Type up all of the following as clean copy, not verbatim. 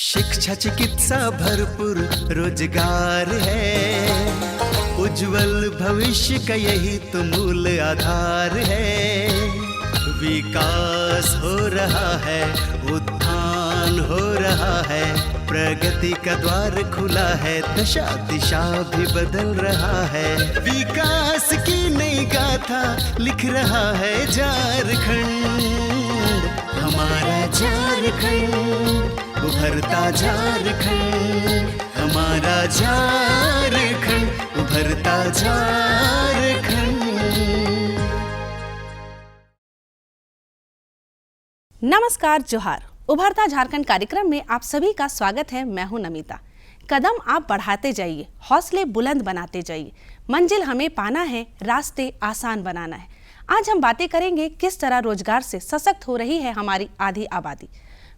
शिक्षा चिकित्सा भरपूर रोजगार है, उज्जवल भविष्य का यही तो मूल आधार है। विकास हो रहा है, उत्थान हो रहा है, प्रगति का द्वार खुला है, दशा दिशा भी बदल रहा है। विकास की नई गाथा लिख रहा है झारखंड, हमारा झारखंड, उभरता झारखंड, हमारा झारखंड, उभरता झारखंड। नमस्कार, जोहार। उभरता झारखंड कार्यक्रम में आप सभी का स्वागत है। मैं हूं नमिता। कदम आप बढ़ाते जाइए, हौसले बुलंद बनाते जाइए, मंजिल हमें पाना है, रास्ते आसान बनाना है। आज हम बातें करेंगे किस तरह रोजगार से सशक्त हो रही है हमारी आधी आबादी।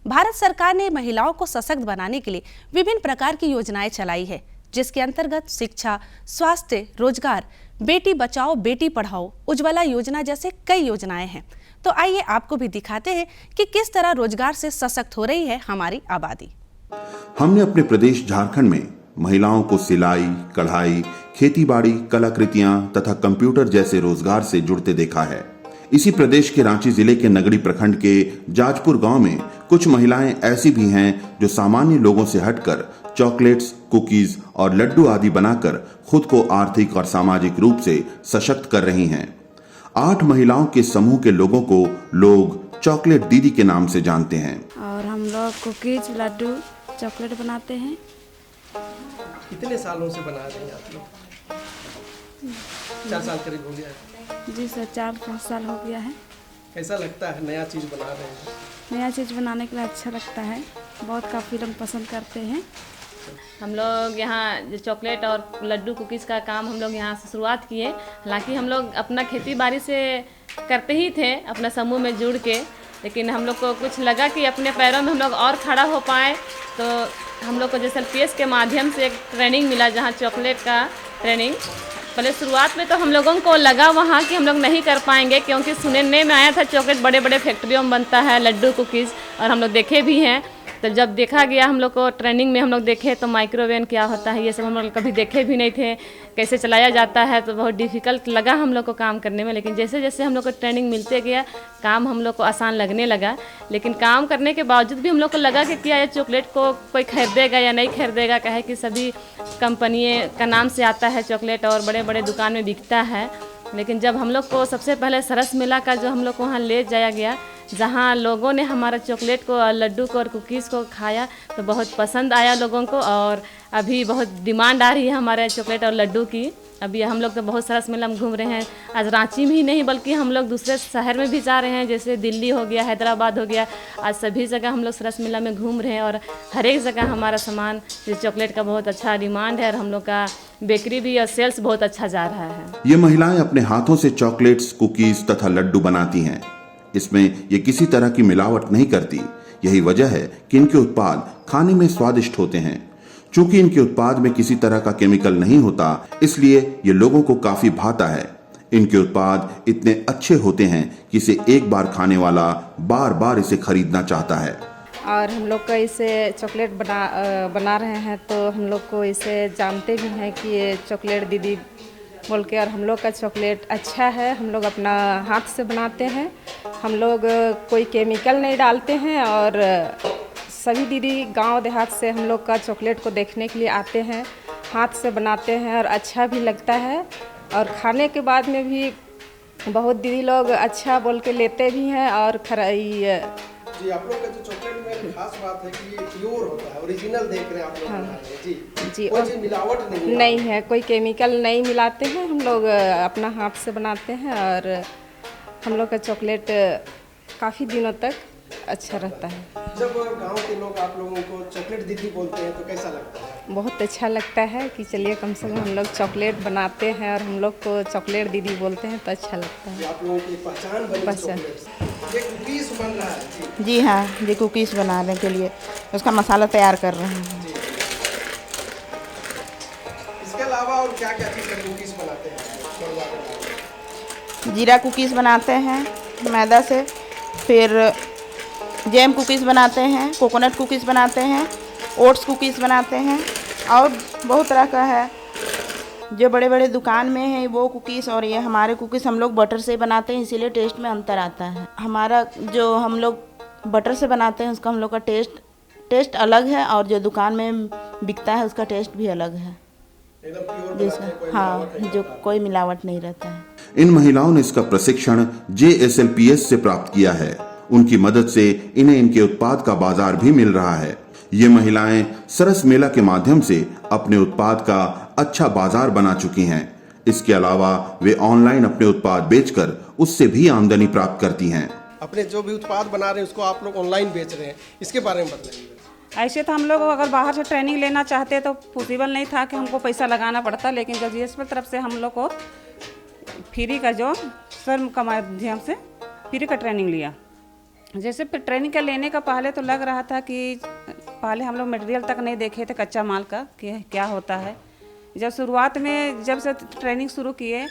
भारत सरकार ने महिलाओं को सशक्त बनाने के लिए विभिन्न प्रकार की योजनाएं चलाई है, जिसके अंतर्गत शिक्षा, स्वास्थ्य, रोजगार, बेटी बचाओ बेटी पढ़ाओ, उज्ज्वला योजना जैसे कई योजनाएं हैं। तो आइए आपको भी दिखाते हैं कि किस तरह रोजगार से सशक्त हो रही है हमारी आबादी। हमने अपने प्रदेश झारखंड में महिलाओं को सिलाई, कढ़ाई, खेतीबाड़ी, कलाकृतियां तथा कंप्यूटर जैसे रोजगार से जुड़ते देखा है। इसी प्रदेश के रांची जिले के नगड़ी प्रखंड के जाजपुर गांव में कुछ महिलाएं ऐसी भी हैं जो सामान्य लोगों से हटकर चॉकलेट्स, कुकीज और लड्डू आदि बनाकर खुद को आर्थिक और सामाजिक रूप से सशक्त कर रही हैं। 8 महिलाओं के समूह के लोगों को लोग चॉकलेट दीदी के नाम से जानते हैं। और हम लोग कुकीज, लड्डू, चॉकलेट बनाते हैं। कितने सालों से बना रहे हैं आप लोग? 4 साल करीब हो गया है। जी सर, 4-5 साल हो गया है। कैसा लगता है नया चीज़ बना रहे हैं? नया चीज़ बनाने के लिए अच्छा लगता है, बहुत काफ़ी लोग पसंद करते हैं। हम लोग यहाँ जो चॉकलेट और लड्डू कुकीज़ का काम हम लोग यहाँ से शुरुआत किए। हालांकि हम लोग अपना खेती बाड़ी से करते ही थे अपना समूह में जुड़ के, लेकिन हम लोग को कुछ लगा कि अपने पैरों में हम लोग और खड़ा हो पाए, तो हम लोग को जैसे पीएस के माध्यम से एक ट्रेनिंग मिला, जहाँ चॉकलेट का ट्रेनिंग। पहले शुरुआत में तो हम लोगों को लगा वहाँ कि हम लोग नहीं कर पाएंगे, क्योंकि सुनने में आया था चॉकलेट बड़े बड़े फैक्ट्रियों में बनता है, लड्डू कुकीज़, और हम लोग देखे भी हैं। तो जब देखा गया हम लोग को ट्रेनिंग में हम लोग देखे तो माइक्रोवेव क्या होता है ये सब हम लोग कभी देखे भी नहीं थे, कैसे चलाया जाता है, तो बहुत डिफ़िकल्ट लगा हम लोग को काम करने में। लेकिन जैसे जैसे हम लोग को ट्रेनिंग मिलते गया, काम हम लोग को आसान लगने लगा। लेकिन काम करने के बावजूद भी हम लोग को लगा कि क्या ये चॉकलेट को कोई खरीदेगा या नहीं खरीदेगा, कहे कि सभी कंपनियों का नाम से आता है चॉकलेट और बड़े बड़े दुकान में बिकता है। लेकिन जब हम लोग को सबसे पहले सरस मेला का जो हम लोग को वहाँ ले जाया गया, जहाँ लोगों ने हमारा चॉकलेट को और लड्डू को और कुकीज़ को खाया, तो बहुत पसंद आया लोगों को, और अभी बहुत डिमांड आ रही है हमारे चॉकलेट और लड्डू की। अभी हम लोग तो बहुत सरस मेला में घूम रहे हैं। आज रांची में ही नहीं बल्कि हम लोग दूसरे शहर में भी जा रहे हैं, जैसे दिल्ली हो गया, हैदराबाद हो गया। आज सभी जगह हम लोग सरस मेला में घूम रहे हैं, और हर एक जगह हमारा सामान चॉकलेट का बहुत अच्छा डिमांड है, और हम लोग का बेकरी भी और सेल्स बहुत अच्छा जा रहा है। ये महिलाएं अपने हाथों से चॉकलेट्स, कुकीज तथा लड्डू बनाती हैं। इसमें ये किसी तरह की मिलावट नहीं करती। यही वजह है कि इनके उत्पाद खाने में स्वादिष्ट होते हैं। चूंकि इनके उत्पाद में किसी तरह का केमिकल नहीं होता, इसलिए ये लोगों को काफी भाता है। इनके उत्पाद इतने अच्छे होते हैं कि इसे एक बार खाने वाला बार बार इसे खरीदना चाहता है। और हम लोग का इसे चॉकलेट बना रहे हैं, तो हम लोग को इसे जानते भी हैं कि ये चॉकलेट दीदी बोल के, और हम लोग का चॉकलेट अच्छा है। हम लोग अपना हाथ से बनाते हैं, हम लोग कोई केमिकल नहीं डालते हैं, और सभी दीदी गांव देहात से हम लोग का चॉकलेट को देखने के लिए आते हैं। हाथ से बनाते हैं और अच्छा भी लगता है, और खाने के बाद में भी बहुत दीदी लोग अच्छा बोल के लेते भी हैं। और जी, आप लोग का जो चॉकलेट में खास बात है कि ये प्योर होता है, ओरिजिनल देख रहे हैं आप लोग। हाँ। जी, कोई मिलावट नहीं है, कोई केमिकल नहीं मिलाते हैं। हम लोग अपना हाथ से बनाते हैं, और हम लोग का चॉकलेट काफ़ी दिनों तक अच्छा रहता है। जब गांव के लोग आप लोगों को चॉकलेट दीदी बोलते हैं तो कैसा लगता है? बहुत अच्छा लगता है कि चलिए कम से कम हम लोग चॉकलेट बनाते हैं और हम लोग को चॉकलेट दीदी बोलते हैं, तो अच्छा लगता है। आप लोगों की पहचान बनी चॉकलेट से। ये कुकीज़ बन रहा है जी हाँ, ये कुकीज़ बनाने के लिए उसका मसाला तैयार कर रहे हैं। इसके अलावा और क्या क्या चीज़ कुकीज़ बनाते हैं? जीरा कुकीज़ बनाते हैं मैदा से, फिर जैम कुकीज़ बनाते हैं, कोकोनट कुकीज़ बनाते हैं, ओट्स कुकीज़ बनाते हैं और बहुत तरह का है। जो बड़े बड़े दुकान में है वो कुकीज़ और ये हमारे कुकीज़ हम लोग बटर से बनाते हैं, इसीलिए टेस्ट में अंतर आता है। हमारा जो हम लोग बटर से बनाते हैं उसका हम लोग का टेस्ट अलग है और जो दुकान में बिकता है उसका टेस्ट भी अलग है। जिसमें जो कोई मिलावट नहीं रहता है। इन महिलाओं ने इसका प्रशिक्षण JSLPS से प्राप्त किया है। उनकी मदद से इन्हें इनके उत्पाद का बाजार भी मिल रहा है। ये महिलाएं सरस मेला के माध्यम से अपने उत्पाद का अच्छा बाजार बना चुकी हैं। इसके अलावा वे ऑनलाइन अपने उत्पाद बेचकर उससे भी आमदनी प्राप्त करती हैं। अपने जो भी उत्पाद बना रहे हैं उसको आप लोग ऑनलाइन बेच रहे हैं, इसके बारे में बताइए। ऐसे तो हम लोग अगर बाहर से ट्रेनिंग लेना चाहते तो पॉसिबल नहीं था कि हमको पैसा लगाना पड़ता, लेकिन जब GSP तरफ से हम लोग को फ्री का जो सर का माध्यम से फ्री का ट्रेनिंग लिया। जैसे ट्रेनिंग का लेने का पहले तो लग रहा था कि पहले हम लोग मटेरियल तक नहीं देखे थे कच्चा माल का कि क्या होता है। जब शुरुआत में जब से ट्रेनिंग शुरू किए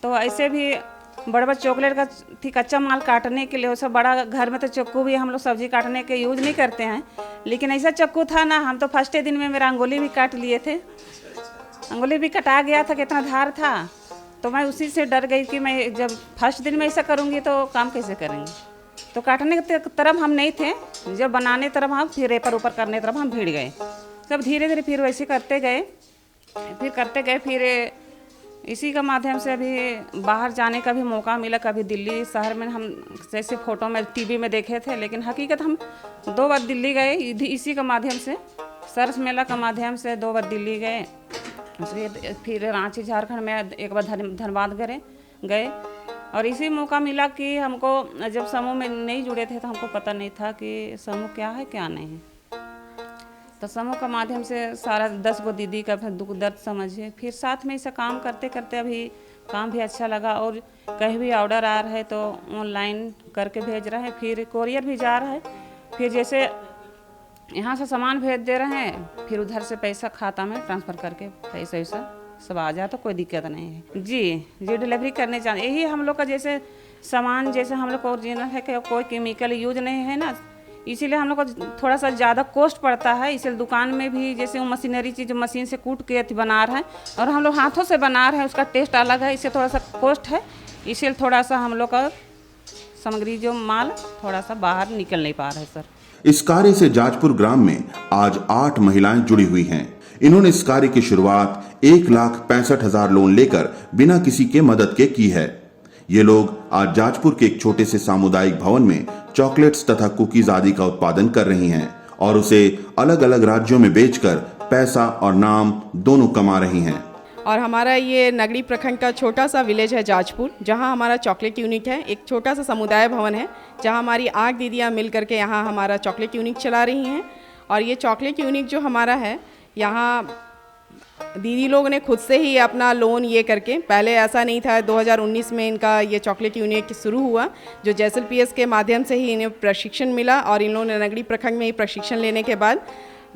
तो ऐसे भी बड़ा बड़ा चॉकलेट का थी कच्चा माल काटने के लिए, सब बड़ा घर में तो चाकू भी हम लोग सब्जी काटने के यूज़ नहीं करते हैं, लेकिन ऐसा चाकू था ना, हम तो फर्स्ट दिन में मेरा अंगुली भी काट लिए थे। अंगुली भी कटा गया था, कितना धार था, तो मैं उसी से डर गई कि मैं जब फर्स्ट दिन में ऐसा करूँगी तो काम कैसे करेंगे। तो काटने की तरफ हम नहीं थे, जब बनाने तरफ हम फिर ऊपर ऊपर करने तरफ हम भीड़ गए। सब धीरे धीरे फिर वैसे करते गए, फिर इसी का माध्यम से अभी बाहर जाने का भी मौका मिला। कभी दिल्ली शहर में हम जैसे फ़ोटो में TV में देखे थे, लेकिन हकीकत हम 2 बार दिल्ली गए इसी का माध्यम से, सरस मेला का माध्यम से 2 बार दिल्ली गए। फिर रांची झारखंड में एक बार धनबाद गए और इसी मौका मिला कि हमको जब समूह में नहीं जुड़े थे तो हमको पता नहीं था कि समूह क्या है क्या नहीं है। तो समूह का माध्यम से सारा 10 गो दीदी का दुख दर्द समझे, फिर साथ में ऐसा काम करते करते अभी काम भी अच्छा लगा और कहीं भी ऑर्डर आ रहा है तो ऑनलाइन करके भेज रहे हैं, फिर कोरियर भी जा रहा है, फिर जैसे यहाँ से सामान भेज दे रहे हैं, फिर उधर से पैसा खाता में ट्रांसफ़र करके पैसा वैसा सब आ जाए तो कोई दिक्कत नहीं है। जी डिलीवरी करने चाहिए। यही हम लोग का जैसे सामान जैसे हम लोग को ओरिजिनल है कि कोई केमिकल यूज नहीं है ना, इसीलिए हम लोग को थोड़ा सा ज़्यादा कॉस्ट पड़ता है। इसलिए दुकान में भी जैसे वो मशीनरी चीज़ मशीन से कूट के बना रहे हैं और हम लोग हाथों से बना रहे हैं, उसका टेस्ट अलग है, इससे थोड़ा सा कॉस्ट है, इसलिए थोड़ा सा हम लोग का सामग्री जो माल थोड़ा सा बाहर निकल नहीं पा रहा है सर। इस कार्य से जाजपुर ग्राम में आज 8 महिलाएं जुड़ी हुई हैं। इन्होंने इस कार्य की शुरुआत 1,65,000 लोन लेकर बिना किसी के मदद के की है। ये लोग आज जाजपुर के एक छोटे से सामुदायिक भवन में चॉकलेट्स तथा कुकीज आदि का उत्पादन कर रही हैं और उसे अलग अलग राज्यों में बेचकर पैसा और नाम दोनों कमा रही हैं। और हमारा ये नगड़ी प्रखंड का छोटा सा विलेज है जाजपुर, जहां हमारा चॉकलेट यूनिट है। एक छोटा सा समुदाय भवन है जहां हमारी 8 दीदियां मिल करके यहाँ हमारा चॉकलेट यूनिट चला रही हैं। और ये चॉकलेट यूनिट जो हमारा है, यहाँ दीदी लोग ने खुद से ही अपना लोन ये करके, पहले ऐसा नहीं था, 2019 में इनका ये चॉकलेट यूनिट शुरू हुआ, जो JSLPS के माध्यम से ही इन्हें प्रशिक्षण मिला और इन लोगों ने नगड़ी प्रखंड में ही प्रशिक्षण लेने के बाद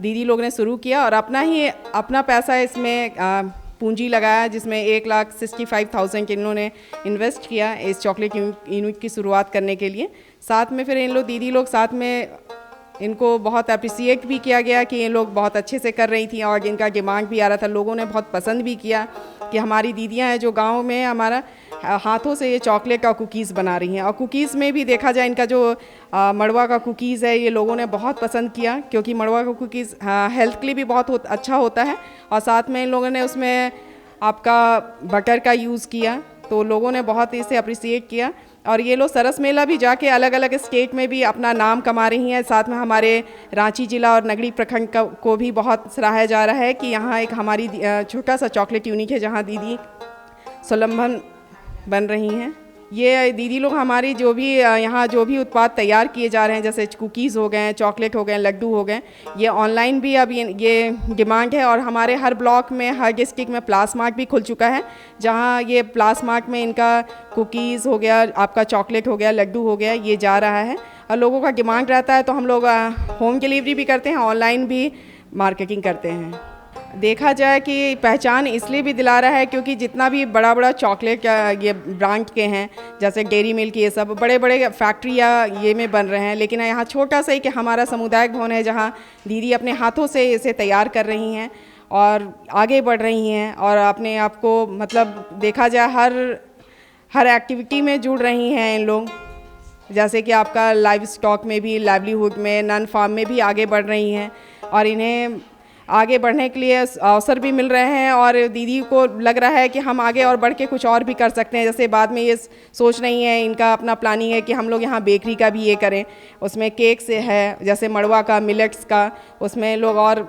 दीदी लोग ने शुरू किया और अपना पैसा इसमें पूंजी लगाया, जिसमें 1,65,000 इन्होंने इन्वेस्ट किया इस चॉकलेट यूनिट की शुरुआत करने के लिए। साथ में फिर इन लोग दीदी लोग साथ में इनको बहुत अप्रिसिएट भी किया गया कि ये लोग बहुत अच्छे से कर रही थी और इनका दिमाग भी आ रहा था। लोगों ने बहुत पसंद भी किया कि हमारी दीदियां हैं जो गांव में हमारा हाथों से ये चॉकलेट का कुकीज़ बना रही हैं। और कुकीज़ में भी देखा जाए इनका जो मड़वा का कुकीज़ है, ये लोगों ने बहुत पसंद किया, क्योंकि मड़वा का कुकीज़ हेल्थ के लिए भी बहुत अच्छा होता है और साथ में इन लोगों ने उसमें आपका बटर का यूज़ किया, तो लोगों ने बहुत इसे अप्रिसिएट किया। और ये लोग सरस मेला भी जाके अलग अलग स्टेट में भी अपना नाम कमा रही हैं। साथ में हमारे रांची जिला और नगड़ी प्रखंड को भी बहुत सराहा जा रहा है कि यहाँ एक हमारी छोटा सा चॉकलेट यूनिट है जहाँ दीदी स्वलंबन बन रही हैं। ये दीदी लोग हमारी जो भी यहाँ जो भी उत्पाद तैयार किए जा रहे हैं, जैसे कुकीज़ हो गए, चॉकलेट हो गए, लड्डू हो गए, ये ऑनलाइन भी अब ये डिमांड है। और हमारे हर ब्लॉक में, हर डिस्ट्रिक्ट में प्लास मार्ट भी खुल चुका है, जहाँ ये प्लास मार्ट में इनका कुकीज़ हो गया, आपका चॉकलेट हो गया, लड्डू हो गया, ये जा रहा है। और लोगों का डिमांड रहता है तो हम लोग होम डिलीवरी भी करते हैं, ऑनलाइन भी मार्केटिंग करते हैं। देखा जाए कि पहचान इसलिए भी दिला रहा है क्योंकि जितना भी बड़ा बड़ा चॉकलेट ये ब्रांड के हैं, जैसे डेयरी मिल्क, ये सब बड़े बड़े फैक्ट्री या ये में बन रहे हैं, लेकिन यहाँ छोटा सा ही कि हमारा सामुदायिक भवन है जहाँ दीदी अपने हाथों से इसे तैयार कर रही हैं और आगे बढ़ रही हैं और अपने आप को मतलब देखा जाए हर एक्टिविटी में जुड़ रही हैं इन लोग। जैसे कि आपका लाइव स्टॉक में भी, लाइवलीहुड में, नन फार्म में भी आगे बढ़ रही हैं और इन्हें आगे बढ़ने के लिए अवसर भी मिल रहे हैं और दीदी को लग रहा है कि हम आगे और बढ़ के कुछ और भी कर सकते हैं। जैसे बाद में ये सोच रही है, इनका अपना प्लानिंग है कि हम लोग यहाँ बेकरी का भी ये करें, उसमें केक से है, जैसे मड़वा का, मिलेट्स का, उसमें लोग और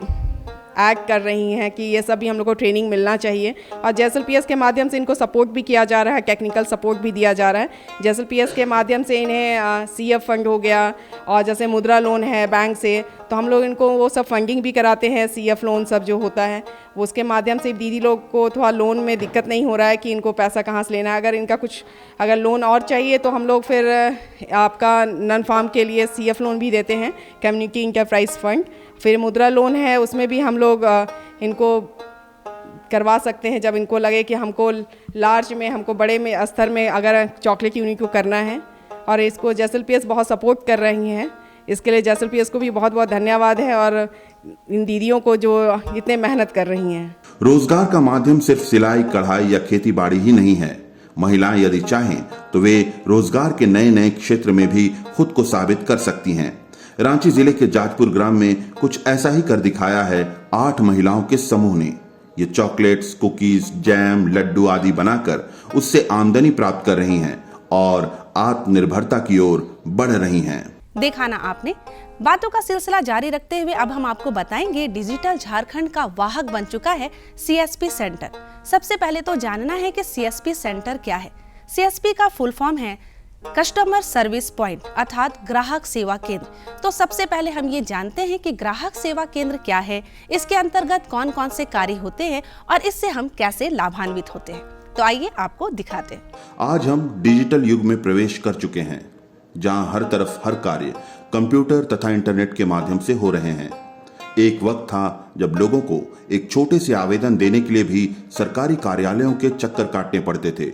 ऐड कर रही हैं कि ये सब भी हम लोग को ट्रेनिंग मिलना चाहिए। और JSLPS के माध्यम से इनको सपोर्ट भी किया जा रहा है, टेक्निकल सपोर्ट भी दिया जा रहा है। JSLPS के माध्यम से इन्हें CF फंड हो गया और जैसे मुद्रा लोन है बैंक से, तो हम लोग इनको वो सब फंडिंग भी कराते हैं। CF लोन सब जो होता है वो उसके माध्यम से दीदी लोग को थोड़ा लोन में दिक्कत नहीं हो रहा है कि इनको पैसा कहाँ से लेना है। अगर इनका कुछ अगर लोन और चाहिए तो हम लोग फिर आपका नन फार्म के लिए CF लोन भी देते हैं, कम्युनिटी इंटरप्राइज फंड। फिर मुद्रा लोन है, उसमें भी हम लोग इनको करवा सकते हैं जब इनको लगे कि हमको लार्ज में, हमको बड़े में स्तर में अगर चॉकलेट यूनिट को करना है। और इसको JSLPS बहुत सपोर्ट कर रही हैं, इसके लिए JSLPS को भी बहुत बहुत धन्यवाद है और इन दीदियों को जो इतने मेहनत कर रही हैं। रोजगार का माध्यम सिर्फ सिलाई, कढ़ाई या खेती बाड़ी ही नहीं है। महिलाएं यदि चाहें तो वे रोजगार के नए नए क्षेत्र में भी खुद को साबित कर सकती हैं। रांची जिले के जाजपुर ग्राम में कुछ ऐसा ही कर दिखाया है 8 महिलाओं के समूह ने। ये चॉकलेट्स, कुकीज, जैम, लड्डू आदि बनाकर उससे आमदनी प्राप्त कर रही हैं और आत्मनिर्भरता की ओर बढ़ रही हैं। देखा ना आपने। बातों का सिलसिला जारी रखते हुए अब हम आपको बताएंगे डिजिटल झारखंड का वाहक बन चुका है CSP सेंटर। सबसे पहले तो जानना है कि CSP सेंटर क्या है। CSP का फुल फॉर्म है कस्टमर सर्विस पॉइंट अर्थात ग्राहक सेवा केंद्र। तो सबसे पहले हम ये जानते हैं कि ग्राहक सेवा केंद्र क्या है, इसके अंतर्गत कौन कौन से कार्य होते हैं और इससे हम कैसे लाभान्वित होते हैं। तो आइए आपको दिखाते हैं। आज हम डिजिटल युग में प्रवेश कर चुके हैं, जहां हर तरफ हर कार्य कंप्यूटर तथा इंटरनेट के माध्यम से हो रहे हैं। एक वक्त था जब लोगों को एक छोटे से आवेदन देने के लिए भी सरकारी कार्यालयों के चक्कर काटने पड़ते थे,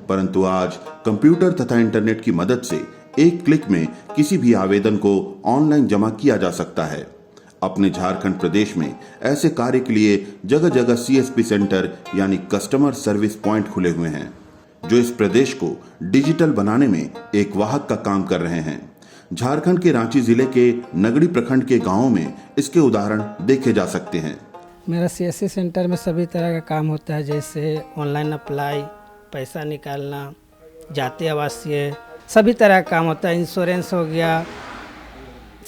परंतु आज कंप्यूटर तथा इंटरनेट की मदद से एक क्लिक में किसी भी आवेदन को ऑनलाइन जमा किया जा सकता है। अपने झारखंड प्रदेश में ऐसे कार्य के लिए जगह जगह CSP सेंटर यानी कस्टमर सर्विस पॉइंट खुले हुए हैं, जो इस प्रदेश को डिजिटल बनाने में एक वाहक का काम कर रहे हैं। झारखंड के रांची जिले के नगड़ी प्रखंड के गांवों में इसके उदाहरण देखे जा सकते हैं। मेरा CSC सेंटर में सभी तरह का काम होता है, जैसे ऑनलाइन अप्लाई, पैसा निकालना, जातीय आवासीय, सभी तरह का काम होता है। इंश्योरेंस हो गया,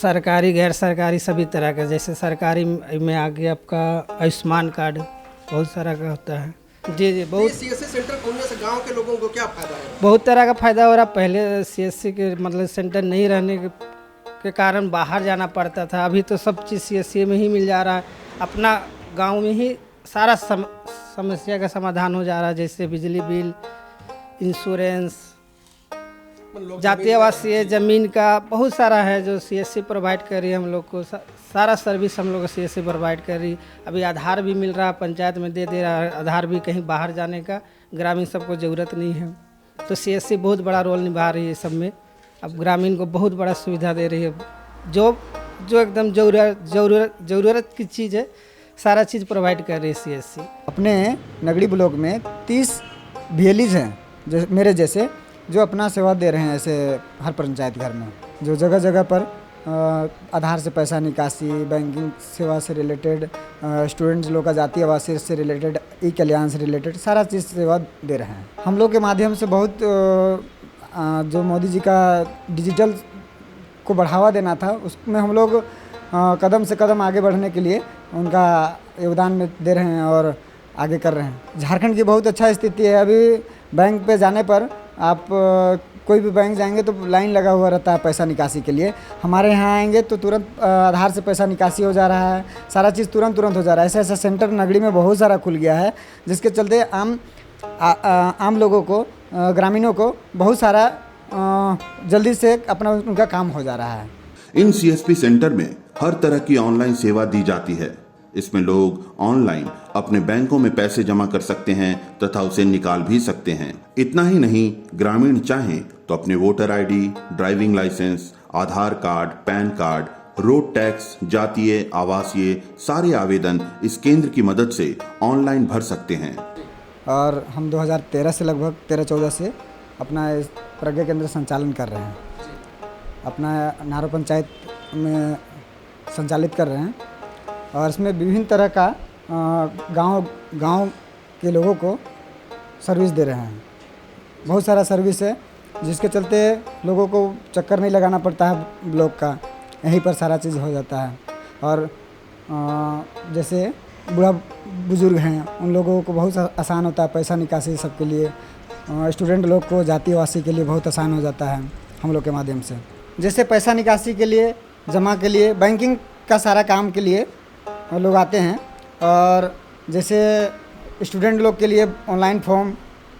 सरकारी गैर सरकारी सभी तरह का। जैसे सरकारी में आ गया आपका आयुष्मान कार्ड, बहुत सारा का होता है। जी बहुत। CSC सेंटर खोलने से गांव के लोगों को क्या फायदा है? बहुत तरह का फायदा हो रहा। पहले CSC के मतलब सेंटर नहीं रहने के कारण बाहर जाना पड़ता था, अभी तो सब चीज़ CSC में ही मिल जा रहा है। अपना गांव में ही सारा समस्या का समाधान हो जा रहा है, जैसे बिजली बिल, इंश्योरेंस, जातीय आवासीय, ज़मीन का बहुत सारा है जो CSC प्रोवाइड कर रही है हम लोग को। सारा सर्विस हम लोग को CSC प्रोवाइड कर रही। अभी आधार भी मिल रहा है, पंचायत में दे रहा है आधार भी, कहीं बाहर जाने का ग्रामीण सबको ज़रूरत नहीं है। तो CSC बहुत बड़ा रोल निभा रही है सब में। अब ग्रामीण को बहुत बड़ा सुविधा दे रही है, जो एकदम ज़रूरत की चीज़ है, सारा चीज़ प्रोवाइड कर रही है CSC। अपने नगड़ी ब्लॉक में 30 VLEs हैं जो मेरे जैसे, जो अपना सेवा दे रहे हैं ऐसे हर पंचायत घर में, जो जगह जगह पर आधार से पैसा निकासी, बैंकिंग सेवा से रिलेटेड, स्टूडेंट्स लोग का जातीय आवासीय से रिलेटेड, ई-कल्याण से रिलेटेड सारा चीज़ सेवा दे रहे हैं। हम लोग के माध्यम से बहुत जो मोदी जी का डिजिटल को बढ़ावा देना था, उसमें हम लोग कदम से कदम आगे बढ़ने के लिए उनका योगदान में दे रहे हैं और आगे कर रहे हैं। झारखंड की बहुत अच्छा स्थिति है। अभी बैंक पे जाने पर आप कोई भी बैंक जाएंगे तो लाइन लगा हुआ रहता है पैसा निकासी के लिए। हमारे यहाँ आएंगे तो तुरंत आधार से पैसा निकासी हो जा रहा है, सारा चीज़ तुरंत हो जा रहा है। ऐसा सेंटर नगड़ी में बहुत सारा खुल गया है, जिसके चलते आम लोगों को, ग्रामीणों को बहुत सारा जल्दी से अपना उनका काम हो जा रहा है। इन CSP सेंटर में हर तरह की ऑनलाइन सेवा दी जाती है। इसमें लोग ऑनलाइन अपने बैंकों में पैसे जमा कर सकते हैं तथा उसे निकाल भी सकते हैं। इतना ही नहीं, ग्रामीण चाहें तो अपने voter ID, driving licence, Aadhaar card, PAN card, road tax, जातीय, आवासीय सारे आवेदन इस केंद्र की मदद से ऑनलाइन भर सकते हैं। और हम 2013 से लगभग 13-14 से अपना इस प्रज्ञा केंद्र संचालन कर रहे हैं। अपना नारो पंचायत में संचालित कर रहे हैं और इसमें विभिन्न तरह का गांव के लोगों को सर्विस दे रहे हैं। बहुत सारा सर्विस है जिसके चलते लोगों को चक्कर नहीं लगाना पड़ता है ब्लॉक का, यहीं पर सारा चीज़ हो जाता है। और जैसे बूढ़ा बुजुर्ग हैं उन लोगों को बहुत आसान होता है पैसा निकासी सबके लिए। स्टूडेंट लोग को, जाति वासी के लिए बहुत आसान हो जाता है हम लोग के माध्यम से। जैसे पैसा निकासी के लिए, जमा के लिए, बैंकिंग का सारा काम के लिए लोग आते हैं। और जैसे स्टूडेंट लोग के लिए ऑनलाइन फॉर्म,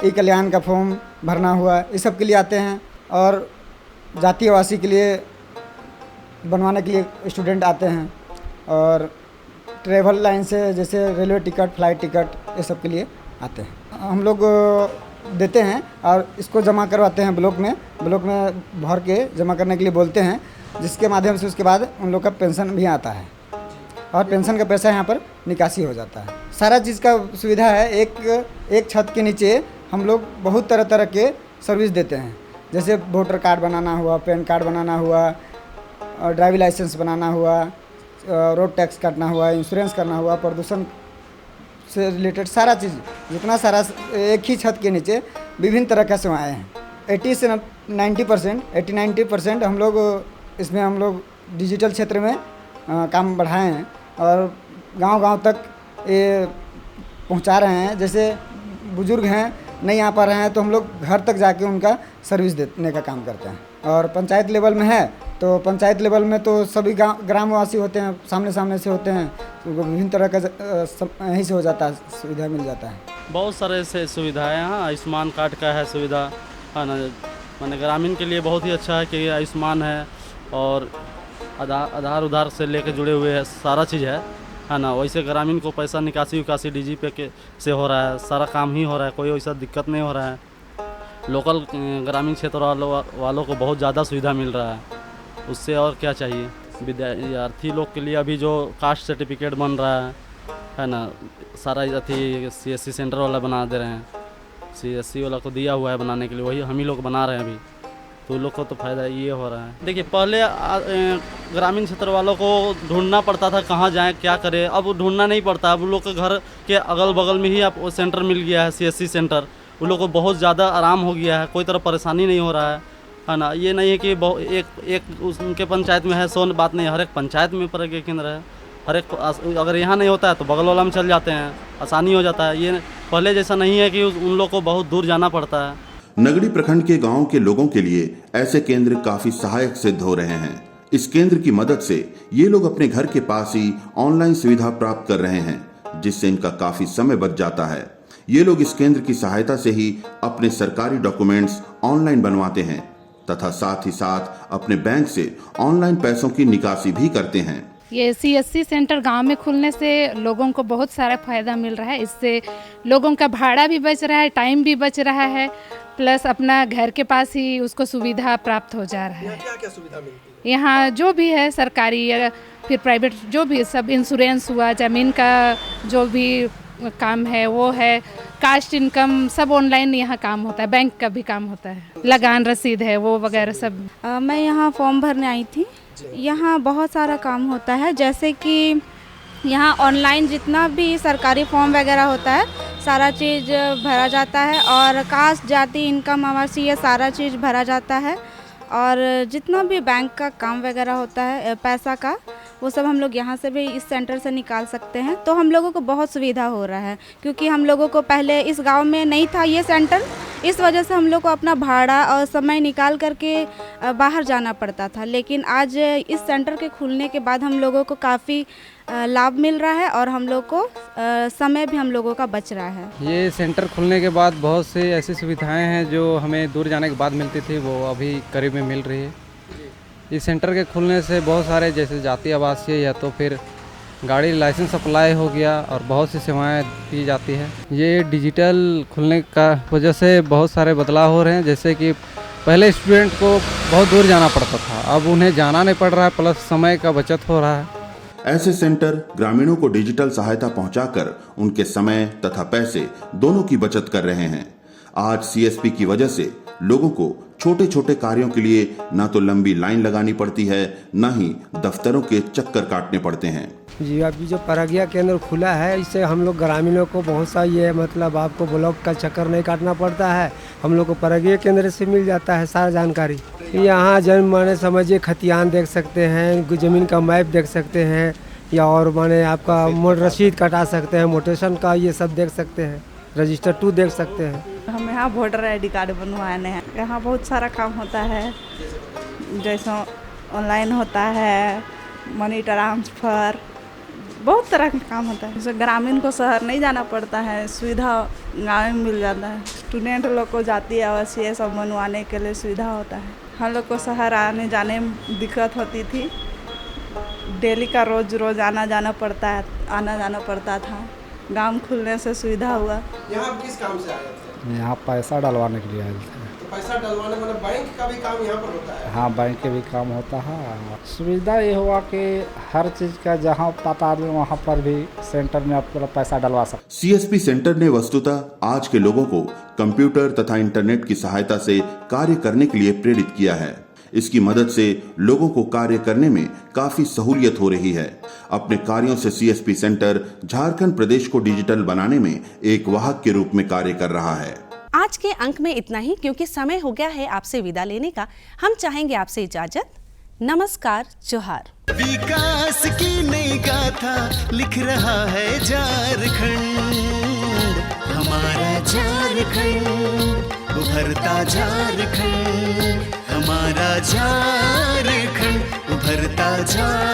ई कल्याण का फॉर्म भरना हुआ, इस सब के लिए आते हैं। और जातीय वासी के लिए बनवाने के लिए स्टूडेंट आते हैं। और ट्रैवल लाइन से जैसे रेलवे टिकट, फ्लाइट टिकट, ये सब के लिए आते हैं। हम लोग देते हैं और इसको जमा करवाते हैं ब्लॉक में भर के जमा करने के लिए बोलते हैं, जिसके माध्यम से उसके बाद उन लोग का पेंशन भी आता है और पेंशन का पैसा यहाँ पर निकासी हो जाता है। सारा चीज़ का सुविधा है। एक छत के नीचे हम लोग बहुत तरह तरह के सर्विस देते हैं। जैसे वोटर कार्ड बनाना हुआ, पैन कार्ड बनाना हुआ, ड्राइविंग लाइसेंस बनाना हुआ, रोड टैक्स काटना हुआ, इंश्योरेंस करना हुआ, प्रदूषण से रिलेटेड सारा चीज़, जितना सारा एक ही छत के नीचे विभिन्न तरह का सेवाएँ हैं। 80 से 90% हम लोग डिजिटल क्षेत्र में काम बढ़ाए हैं और गांव-गांव तक ये पहुंचा रहे हैं। जैसे बुजुर्ग हैं, नहीं आ पा रहे हैं, तो हम लोग घर तक जाके उनका सर्विस देने का काम करते हैं। और पंचायत लेवल में है तो पंचायत लेवल में तो सभी ग्रामवासी होते हैं, सामने से होते हैं, तो विभिन्न तरह का यहीं से हो जाता है, सुविधा मिल जाता है। बहुत सारे ऐसे सुविधाएँ हैं। आयुष्मान कार्ड का है सुविधा, है ना। मैंने ग्रामीण के लिए बहुत ही अच्छा है कि आयुष्मान है और आधार उधार से लेकर जुड़े हुए है, सारा चीज़ है ना। वैसे ग्रामीण को पैसा निकासी उकासी डीजी पे के से हो रहा है, सारा काम ही हो रहा है, कोई वैसा दिक्कत नहीं हो रहा है। लोकल ग्रामीण क्षेत्र वालों को बहुत ज़्यादा सुविधा मिल रहा है, उससे और क्या चाहिए। विद्यार्थी लोग के लिए अभी जो कास्ट सर्टिफिकेट बन रहा है ना, सारा अथी CSC सेंटर वाला बना दे रहे हैं। CSC वाला को दिया हुआ है बनाने के लिए, वही हम ही लोग बना रहे हैं अभी, तो लोग को तो फ़ायदा ये हो रहा है। देखिए, पहले ग्रामीण क्षेत्र वालों को ढूंढना पड़ता था कहाँ जाएं क्या करें, अब ढूंढना नहीं पड़ता। अब लोग के घर के अगल बगल में ही आप सेंटर मिल गया है, CSC सेंटर। उन लोग को बहुत ज़्यादा आराम हो गया है, कोई तरह परेशानी नहीं हो रहा है ना। ये नहीं है कि एक उनके पंचायत में है, सो बात नहीं, हर एक पंचायत में प्रज्ञा केंद्र है। हर एक, अगर यहाँ नहीं होता है तो बगल वाला में चल जाते हैं, आसानी हो जाता है। ये पहले जैसा नहीं है कि उन लोग को बहुत दूर जाना पड़ता है। नगड़ी प्रखंड के गांव के लोगों के लिए ऐसे केंद्र काफी सहायक सिद्ध हो रहे हैं। इस केंद्र की मदद से ये लोग अपने घर के पास ही ऑनलाइन सुविधा प्राप्त कर रहे हैं, जिससे इनका काफी समय बच जाता है। ये लोग इस केंद्र की सहायता से ही अपने सरकारी डॉक्यूमेंट्स ऑनलाइन बनवाते हैं तथा साथ ही साथ अपने बैंक से ऑनलाइन पैसों की निकासी भी करते हैं। ये CSC सेंटर गांव में खुलने से लोगों को बहुत सारा फ़ायदा मिल रहा है। इससे लोगों का भाड़ा भी बच रहा है, टाइम भी बच रहा है, प्लस अपना घर के पास ही उसको सुविधा प्राप्त हो जा रहा है। क्या सुविधा मिलती है यहाँ? जो भी है सरकारी या फिर प्राइवेट, जो भी सब इंश्योरेंस हुआ, ज़मीन का जो भी काम है वो है, कास्ट इनकम सब ऑनलाइन यहाँ काम होता है, बैंक का भी काम होता है, लगान रसीद है वो वगैरह सब। मैं यहाँ फॉर्म भरने आई थी। यहाँ बहुत सारा काम होता है, जैसे कि यहाँ ऑनलाइन जितना भी सरकारी फॉर्म वगैरह होता है सारा चीज़ भरा जाता है और कास्ट, जाति, इनकम, आवासीय, ये सारा चीज़ भरा जाता है। और जितना भी बैंक का काम वगैरह होता है पैसा का, वो सब हम लोग यहाँ से भी इस सेंटर से निकाल सकते हैं। तो हम लोगों को बहुत सुविधा हो रहा है, क्योंकि हम लोगों को पहले इस गांव में नहीं था ये सेंटर, इस वजह से हम लोग को अपना भाड़ा और समय निकाल करके बाहर जाना पड़ता था। लेकिन आज इस सेंटर के खुलने के बाद हम लोगों को काफ़ी लाभ मिल रहा है और हम लोग को समय भी हम लोगों का बच रहा है। ये सेंटर खुलने के बाद बहुत से ऐसी सुविधाएं हैं जो हमें दूर जाने के बाद मिलती थी, वो अभी करीब में मिल रही है। इस सेंटर के खुलने से बहुत सारे, जैसे जाति आवासीय या तो फिर गाड़ी लाइसेंस अप्लाई हो गया और बहुत सी सेवाएं दी जाती है। ये डिजिटल खुलने का वजह से बहुत सारे बदलाव हो रहे हैं, जैसे कि पहले स्टूडेंट को बहुत दूर जाना पड़ता था, अब उन्हें जाना नहीं पड़ रहा है, प्लस समय का बचत हो रहा है। ऐसे सेंटर ग्रामीणों को डिजिटल सहायता पहुंचाकर उनके समय तथा पैसे दोनों की बचत कर रहे हैं। आज सीएसपी की वजह से लोगों को छोटे छोटे कार्यों के लिए न तो लंबी लाइन लगानी पड़ती है, न ही दफ्तरों के चक्कर काटने पड़ते हैं। जी, अभी जो प्रज्ञा केंद्र खुला है, इससे हम लोग ग्रामीणों को बहुत सा ये मतलब आपको ब्लॉक का चक्कर नहीं काटना पड़ता है, हम लोग को प्रज्ञा केंद्र से मिल जाता है सारा जानकारी। यहाँ जन्म माने समझिए खतियान देख सकते हैं, ज़मीन का मैप देख सकते हैं, या और माने आपका रसीद कटा सकते हैं, मोटेशन का ये सब देख सकते हैं, रजिस्टर 2 देख सकते हैं। हम यहाँ वोटर ID कार्ड बनवाने हैं। यहाँ बहुत सारा काम होता है, जैसे ऑनलाइन होता है, मनी ट्रांसफ़र, बहुत तरह का काम होता है। जैसे ग्रामीण को शहर नहीं जाना पड़ता है, सुविधा गाँव में मिल जाता है। स्टूडेंट लोग को जाती आवासीय सब बनवाने के लिए सुविधा होता है। हम लोग को शहर आने जाने में दिक्कत होती थी, डेली का रोज़ आना जाना पड़ता था। गांव खुलने से सुविधा हुआ। यहाँ आप किस काम से आए थे? यहाँ पैसा डलवाने के लिए आए थे। तो पैसा डलवाने मतलब बैंक का भी काम यहाँ पर होता है? हाँ, बैंक के भी काम होता है। सुविधा ये हुआ कि हर चीज़ का जहाँ पता भी वहाँ पर भी सेंटर में आप पैसा डलवा सकते। सीएसपी सेंटर ने वस्तुतः आज के लोगों को कंप्यूटर तथा इंटरनेट की सहायता से कार्य करने के लिए प्रेरित किया है। इसकी मदद से लोगों को कार्य करने में काफी सहूलियत हो रही है। अपने कार्यों से सीएसपी सेंटर झारखंड प्रदेश को डिजिटल बनाने में एक वाहक के रूप में कार्य कर रहा है। आज के अंक में इतना ही, क्योंकि समय हो गया है आपसे विदा लेने का। हम चाहेंगे आपसे इजाजत। नमस्कार, जोहार। विकास की नई गाथा लिख रहा है झारखंड, हमारा झारखंड, उभरता झारखंड, हमारा झारखंड, उभरता झारखंड।